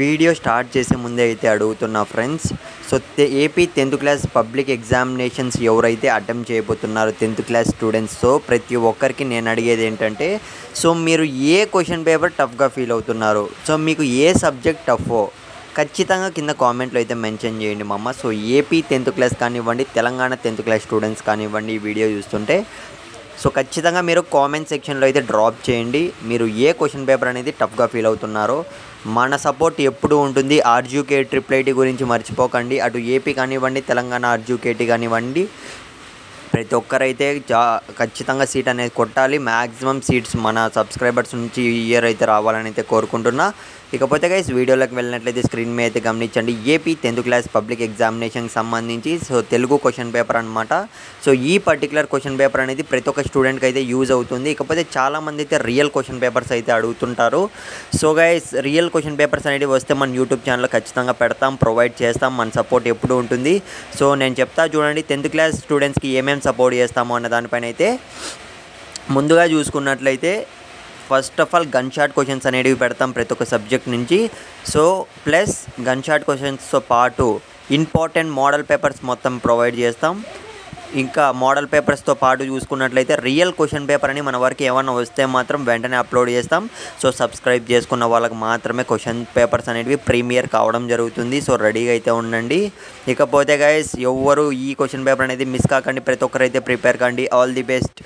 Video start చేసే ముందే అయితే అడుగుతున్నా friends. So AP 10th class public examinations ఎవరైతే అటెంప్ట్ చేయబోతున్నారో 10th క్లాస్ స్టూడెంట్స్, సో ప్రతి ఒక్కరికి నేను అడిగేది ఏంటంటే, సో మీరు ఏ క్వశ్చన్ పేపర్ టఫ్గా ఫీల్ అవుతున్నారు, సో మీకు ఏ సబ్జెక్ట్ టఫో ఖచ్చితంగా కింద కామెంట్లో అయితే మెన్షన్ చేయండి మామ. సో ఏపీ 10th క్లాస్ కానివ్వండి, తెలంగాణ 10th క్లాస్ స్టూడెంట్స్ కానివ్వండి, ఈ వీడియో చూస్తుంటే సో ఖచ్చితంగా మీరు కామెంట్ సెక్షన్లో అయితే డ్రాప్ చేయండి మీరు ఏ క్వశ్చన్ పేపర్ అనేది టఫ్గా ఫీల్ అవుతున్నారో. మన సపోర్ట్ ఎప్పుడు ఉంటుంది. ఆర్జీకే ట్రిపుల్ ఐటీ గురించి మర్చిపోకండి. అటు ఏపీ కానివ్వండి, తెలంగాణ ఆర్జీకేటీ కానివ్వండి, ప్రతి ఒక్కరైతే ఖచ్చితంగా సీట్ అనేది కొట్టాలి. మ్యాక్సిమం సీట్స్ మన సబ్స్క్రైబర్స్ నుంచి ఈ ఇయర్ అయితే రావాలని అయితే కోరుకుంటున్నా. ఇకపోతే గైస్ వీడియోలోకి వెళ్ళినట్లయితే స్క్రీన్ మీద అయితే గమనించండి. ఏపీ 10th క్లాస్ పబ్లిక్ ఎగ్జామినేషన్కి సంబంధించి సో తెలుగు క్వశ్చన్ పేపర్ అనమాట. సో ఈ పర్టికులర్ క్వశ్చన్ పేపర్ అనేది ప్రతి ఒక్క స్టూడెంట్కి అయితే యూజ్ అవుతుంది. ఇకపోతే చాలామంది అయితే రియల్ క్వశ్చన్ పేపర్స్ అయితే అడుగుతుంటారు. So guys real question papers అనేవి వస్తే మన యూట్యూబ్ ఛానల్లో ఖచ్చితంగా పెడతాం, ప్రొవైడ్ చేస్తాం. మన సపోర్ట్ ఎప్పుడు ఉంటుంది. సో నేను చెప్తా చూడండి, 10th క్లాస్ స్టూడెంట్స్కి ఏమేమి సపోర్ట్ చేస్తాము అన్న దానిపైన అయితే ముందుగా చూసుకున్నట్లయితే first of all gun shot questions అనేవి పెడతాం ప్రతి ఒక్క సబ్జెక్ట్ నుంచి. సో ప్లస్ గన్ షాట్ క్వశ్చన్స్తో పాటు ఇంపార్టెంట్ మోడల్ పేపర్స్ మొత్తం ప్రొవైడ్ చేస్తాం. ఇంకా మోడల్ పేపర్స్తో పాటు చూసుకున్నట్లయితే రియల్ క్వశ్చన్ పేపర్ అని మన వరకు ఏమన్నా వస్తే మాత్రం వెంటనే అప్లోడ్ చేస్తాం. సో సబ్స్క్రైబ్ చేసుకున్న వాళ్ళకి మాత్రమే క్వశ్చన్ పేపర్స్ అనేవి ప్రీమియర్ కావడం జరుగుతుంది. సో రెడీగా అయితే ఉండండి. ఇకపోతే గైస్ ఎవ్వరు ఈ క్వశ్చన్ పేపర్ అనేది మిస్ కాకండి, ప్రతి ఒక్కరైతే ప్రిపేర్ కండి. All the best.